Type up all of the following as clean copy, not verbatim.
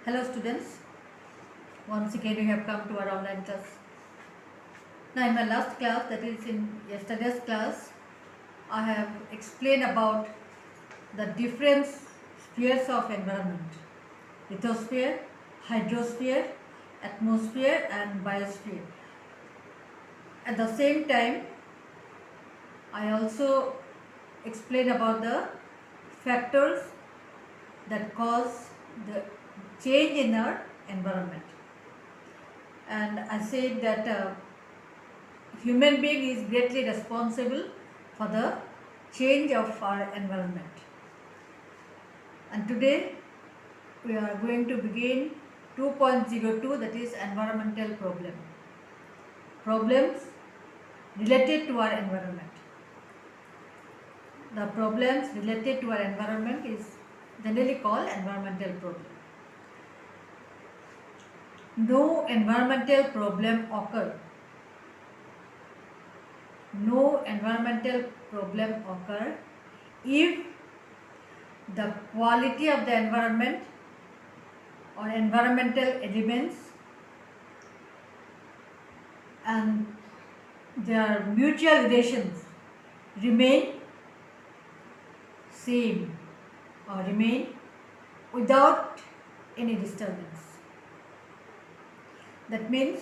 Hello students, once again we have come to our online class. Now in my last class, that is in yesterday's class, I have explained about the different spheres of environment. Lithosphere, hydrosphere, atmosphere and biosphere. At the same time, I also explained about the factors that cause the change in our environment. And I said that human being is greatly responsible for the change of our environment. And today we are going to begin 2.02, that is environmental problem. Problems related to our environment. The problems related to our environment is generally called environmental problem. No environmental problem occur. No environmental problem occur if the quality of the environment or environmental elements and their mutual relations remain same or remain without any disturbance. That means,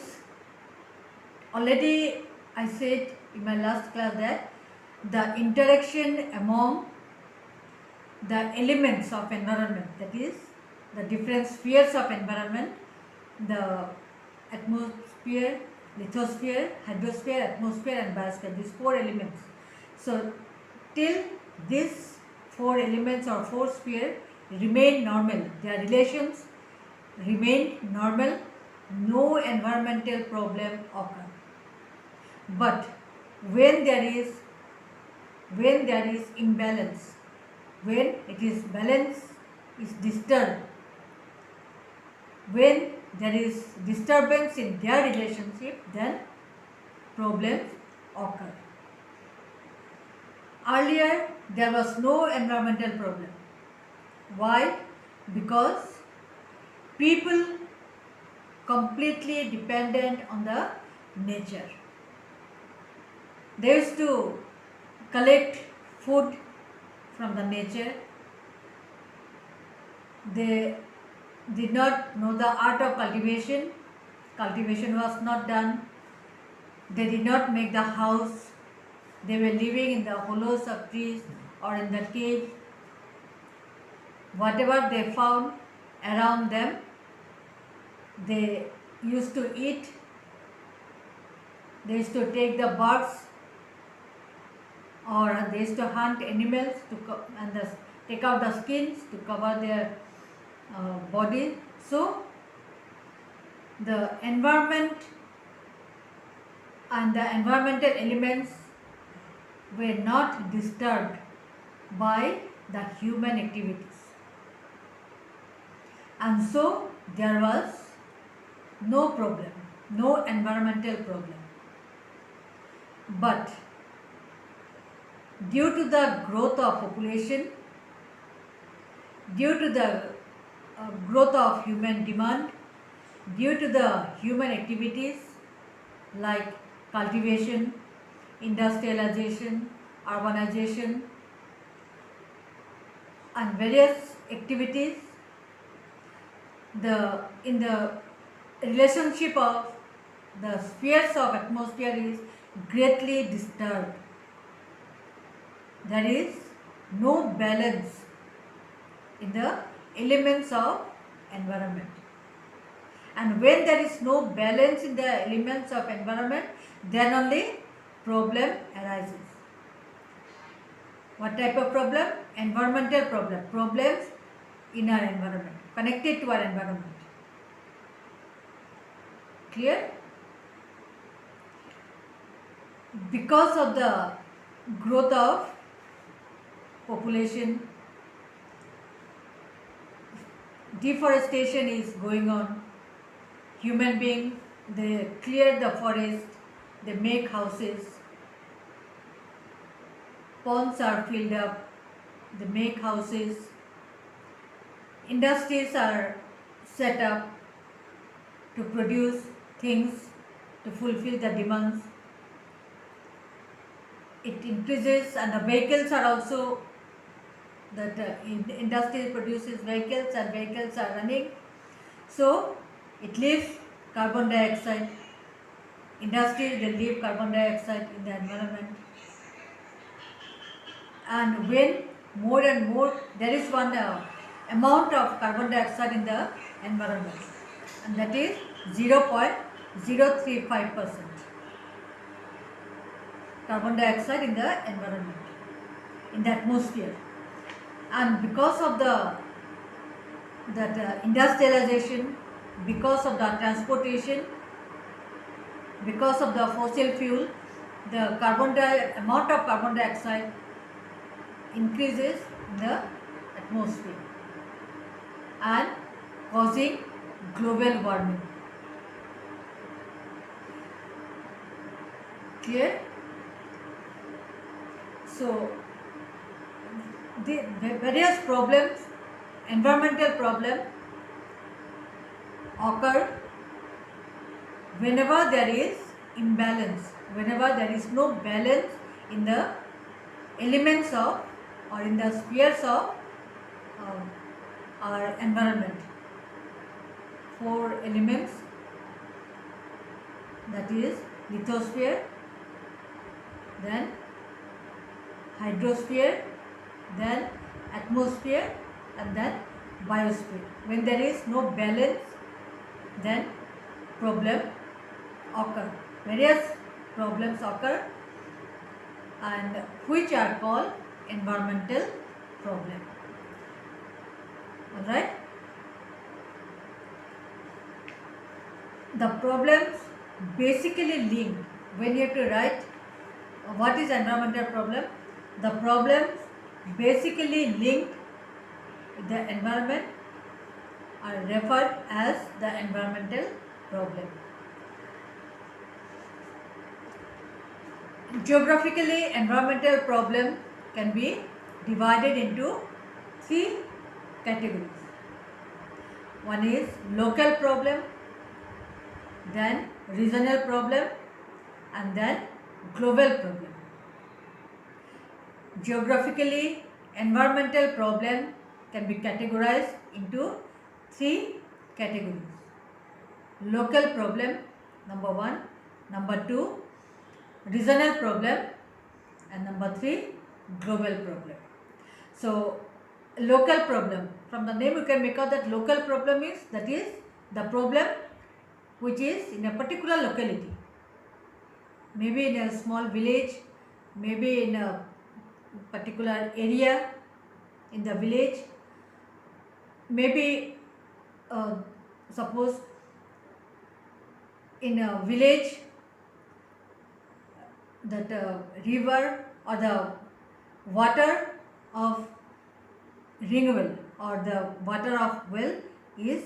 already I said in my last class that the interaction among the elements of environment, that is the different spheres of environment, the atmosphere, lithosphere, hydrosphere, atmosphere and biosphere, these four elements. So till these four elements or four spheres remain normal, their relations remain normal, no environmental problem occur. But when there is imbalance, when it is balance is disturbed, when there is disturbance in their relationship, then problems occur. Earlier there was no environmental problem. Why? Because people completely dependent on the nature. They used to collect food from the nature. They did not know the art of cultivation. Cultivation was not done. They did not make the house. They were living in the hollows of trees or in the cave. Whatever they found around them, they used to eat. They used to take the birds, or they used to hunt animals and take out the skins to cover their body. So the environment and the environmental elements were not disturbed by the human activities, and so there was no problem, no environmental problem. But due to the growth of population, due to the growth of human demand, due to the human activities like cultivation, industrialization, urbanization and various activities, in the relationship of the spheres of atmosphere is greatly disturbed. There is no balance in the elements of environment. And when there is no balance in the elements of environment, then only problem arises. What type of problem? Environmental problem. Problems in our environment, connected to our environment. Clear? Because of the growth of population, deforestation is going on. Human beings, they clear the forest, they make houses, ponds are filled up, they make houses, industries are set up to produce things to fulfill the demands. It increases, and the vehicles are also that industry produces vehicles and vehicles are running. So it leaves carbon dioxide. Industries will leave carbon dioxide in the environment. And when more and more, there is one amount of carbon dioxide in the environment, and that is 0.035% carbon dioxide in the environment, in the atmosphere. And because of that industrialization, because of the transportation, because of the fossil fuel, the amount of carbon dioxide increases in the atmosphere and causing global warming. Clear? So the various problems, environmental problems occur whenever there is imbalance, whenever there is no balance in the elements of or in the spheres of our environment. 4 elements, that is lithosphere, then hydrosphere, then atmosphere, and then biosphere. When there is no balance, then problem occur. Various problems occur, and which are called environmental problem. Alright? The problems basically linked. When you have to write what is environmental problem, the problems basically linked with the environment are referred as the environmental problem. Geographically, environmental problem can be divided into 3 categories. One is local problem, then regional problem, and then global problem. Geographically, environmental problem can be categorized into 3 categories. Local problem, number 1, number 2, regional problem, and number 3, global problem. So local problem, from the name you can make out that local problem is, that is the problem which is in a particular locality, maybe in a small village, maybe in a particular area in the village, maybe suppose in a village that river or the water of ring well or the water of well is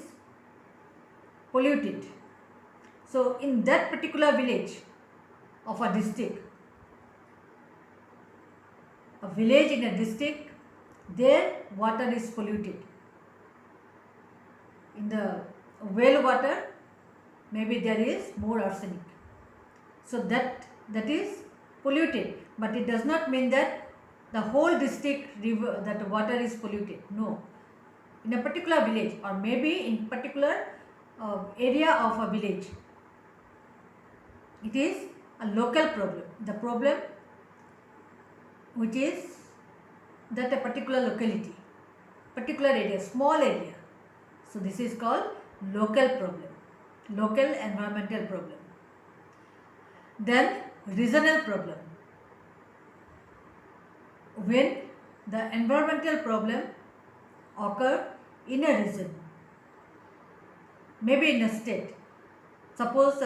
polluted. So in that particular village of a district, a village in a district, their water is polluted. In the well water, maybe there is more arsenic. So that is polluted, but it does not mean that the whole district river, that water is polluted. No. In a particular village, or maybe in particular area of a village, it is a local problem. The problem which is that a particular locality, particular area, small area. So this is called local problem, local environmental problem. Then regional problem. When the environmental problem occur in a region, maybe in a state. Suppose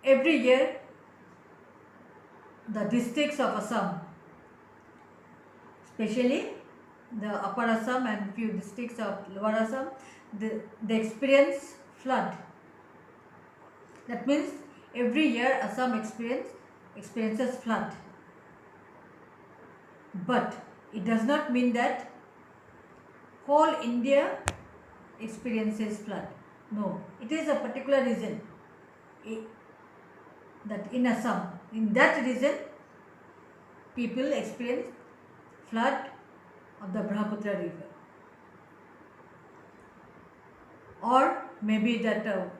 every year the districts of Assam, especially the Upper Assam and few districts of Lower Assam, they experience flood. That means every year Assam experiences flood. But it does not mean that whole India experiences flood. No, it is a particular region that in Assam, in that region, people experience flood of the Brahmaputra river. Or maybe that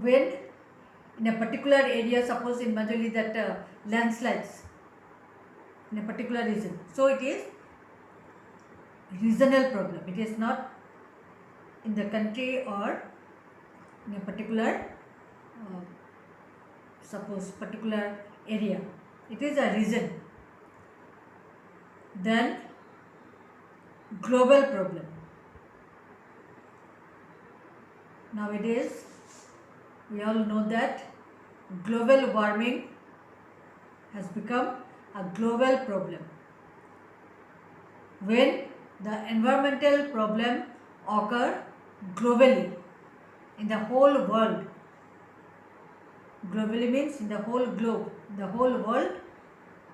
when in a particular area, suppose in Majuli that landslides in a particular region. So it is regional problem. It is not in the country or in a particular suppose particular area. It is a region. Then global problem. Nowadays we all know that global warming has become a global problem. When the environmental problem occur globally in the whole world, globally means in the whole globe, the whole world,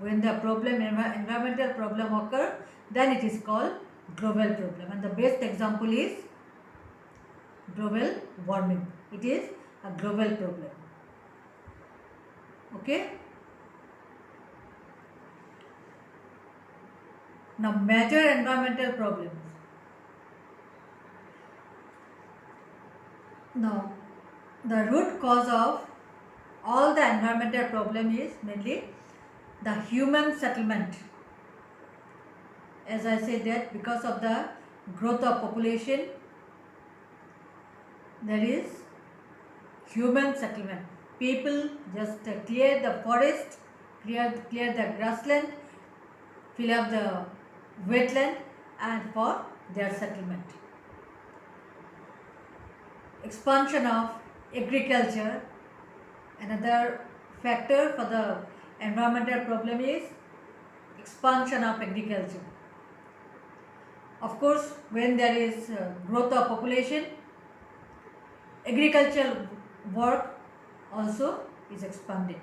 when the environmental problem occur, then it is called global problem. And the best example is global warming. It is a global problem. Okay. Now major environmental problems. Now the root cause of all the environmental problem is mainly the human settlement. As I said that because of the growth of population, there is human settlement. People just clear the forest, clear the grassland, fill up the wetland and for their settlement. Expansion of agriculture. Another factor for the environmental problem is expansion of agriculture. Of course, when there is growth of population, agricultural work also is expanded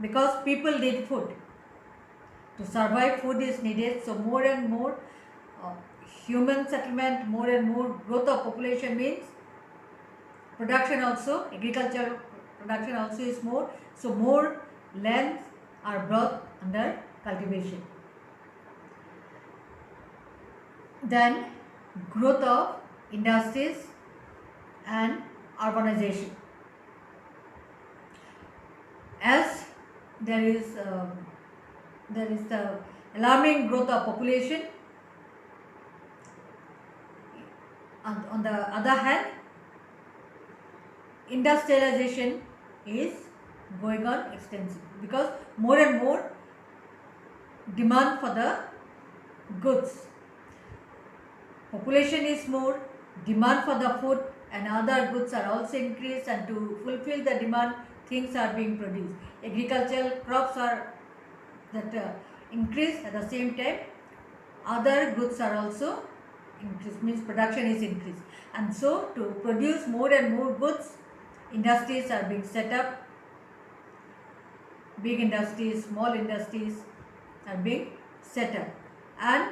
because people need food. To survive, food is needed. So more and more human settlement, more and more growth of population means production also, agricultural production also is more. So more lands are brought under cultivation. Then growth of industries and urbanization. As there is the alarming growth of population, on the other hand, industrialization is going on extensively because more and more demand for the goods. Population is more, demand for the food and other goods are also increased, and to fulfill the demand, things are being produced. Agricultural crops are increased, at the same time other goods are also increased, means production is increased. And so to produce more and more goods, industries are being set up. Big industries, small industries are being set up, and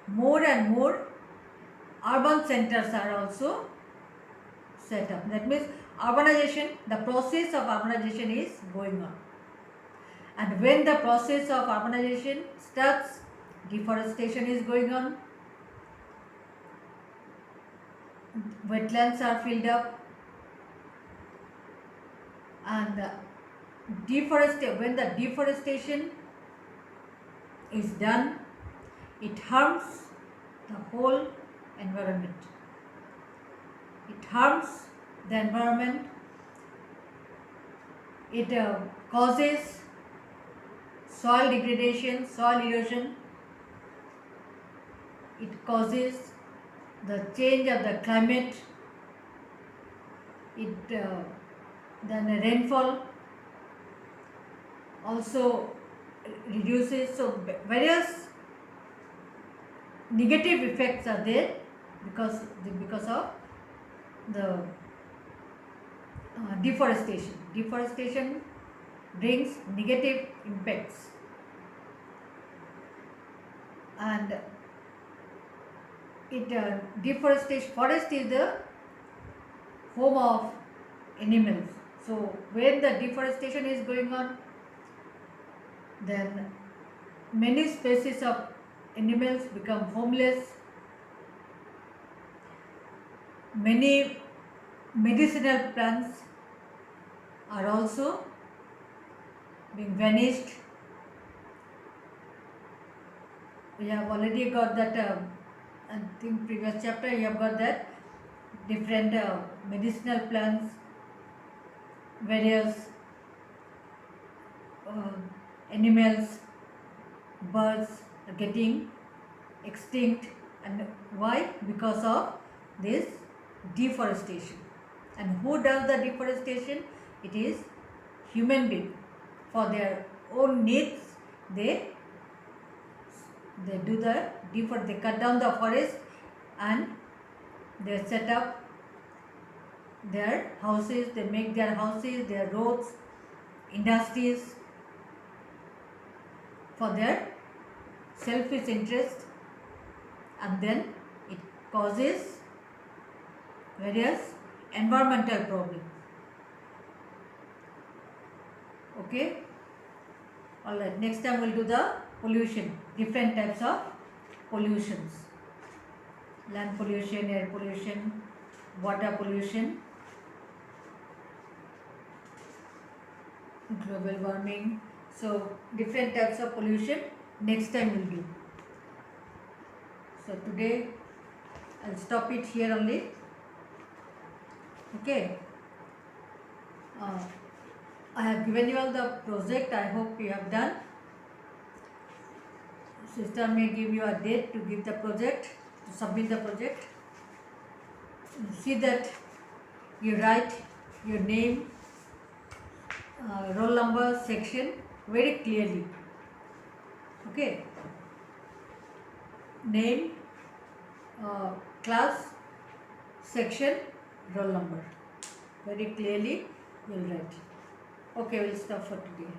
more urban centers are also set up. That means urbanization, the process of urbanization is going on. And when the process of urbanization starts, deforestation is going on, wetlands are filled up, and when the deforestation is done, it harms the whole environment. It harms the environment. It causes soil degradation, soil erosion. It causes the change of the climate. It then the rainfall also reduces. So various negative effects are there because of the deforestation. Deforestation brings negative impacts, and deforestation, forest is the home of animals. So when the deforestation is going on, then many species of animals become homeless. Many medicinal plants are also being vanished. We have already got that, I think previous chapter you have got that different medicinal plants, various animals, birds are getting extinct. And why? Because of this deforestation. And who does the deforestation? It is human being. For their own needs, they do the they cut down the forest and they set up their houses, they make their houses, their roads, industries for their selfish interest, and then it causes various environmental problems. Okay, alright, next time we'll do the pollution, different types of pollutions: land pollution, air pollution, water pollution, global warming. So different types of pollution next time we'll do. So today I'll stop it here only. Okay. I have given you all the project. I hope you have done. Sister may give you a date to give the project, to submit the project. See that you write your name, roll number, section very clearly. Okay. Name, class, section, roll number. Very clearly you will write. Okay, we'll stop for today.